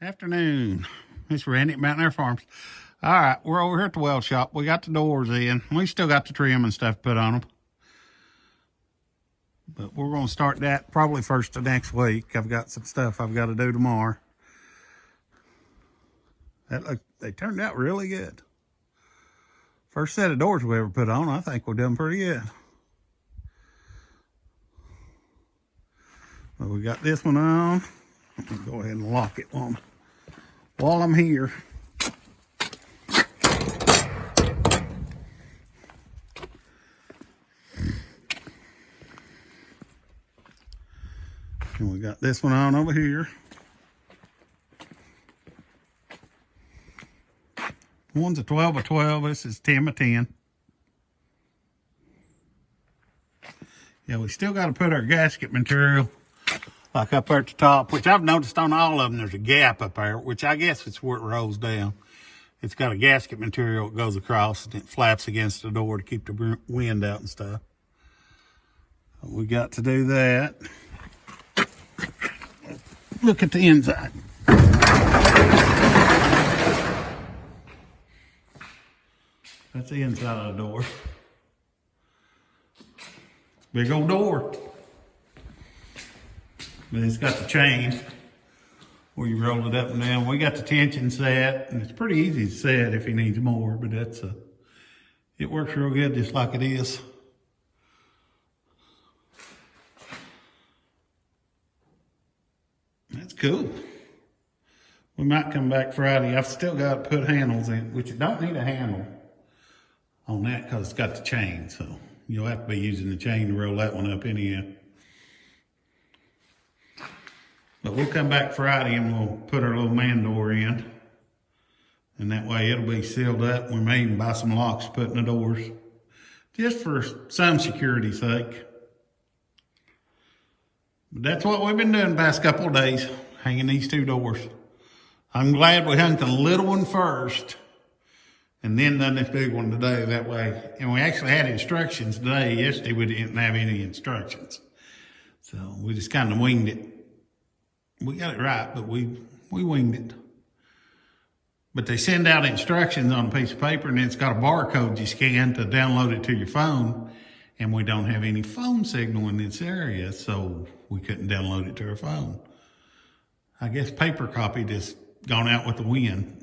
Afternoon. It's Randy at Mountain Air Farms. All right, we're over here at the weld shop. We got the doors in. We still got the trim and stuff put on them. But we're going to start that probably first of next week. I've got some stuff I've got to do tomorrow. They turned out really good. First set of doors we ever put on, I think we're done pretty good. Well, we got this one on. I'm going to go ahead and lock it while I'm here. And we got this one on over here. One's a 12 by 12. This is 10 by 10. Yeah, we still got to put our gasket material like up there at the top, which I've noticed on all of them there's a gap up there, which I guess it's where it rolls down. It's got a gasket material that goes across and it flaps against the door to keep the wind out and stuff. We got to do that. Look at the inside. That's the inside of the door. Big old door. But it's got the chain where you roll it up and down. We got the tension set, and it's pretty easy to set if he needs more, but it works real good just like it is. That's cool. We might come back Friday. I've still got to put handles in, which you don't need a handle on that because it's got the chain, so you'll have to be using the chain to roll that one up anyhow. But we'll come back Friday and we'll put our little man door in. And that way it'll be sealed up. We may even buy some locks to put in the doors, just for some security's sake. But that's what we've been doing the past couple of days, hanging these two doors. I'm glad we hung the little one first and then done this big one today that way. And we actually had instructions today. Yesterday we didn't have any instructions. So we just kind of winged it. We got it right, but we winged it. But they send out instructions on a piece of paper and it's got a barcode you scan to download it to your phone. And we don't have any phone signal in this area, so we couldn't download it to our phone. I guess paper copy just gone out with the wind.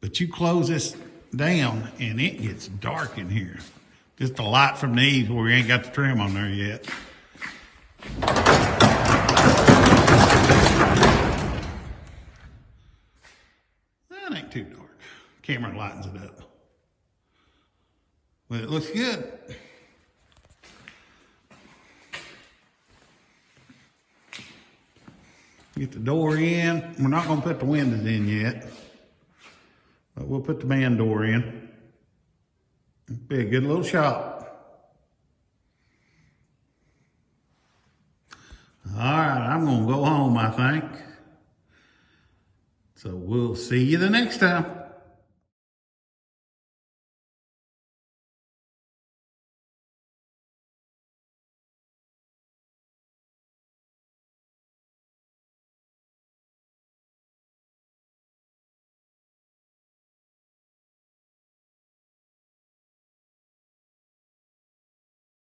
But you close this down and it gets dark in here. Just a light from the eaves where we ain't got the trim on there yet. That ain't too dark. Camera lightens it up. But it looks good. Get the door in. We're not going to put the windows in yet, but we'll put the man door in. It'll be a good little shop. All right, I'm going to go home, I think. So we'll see you the next time.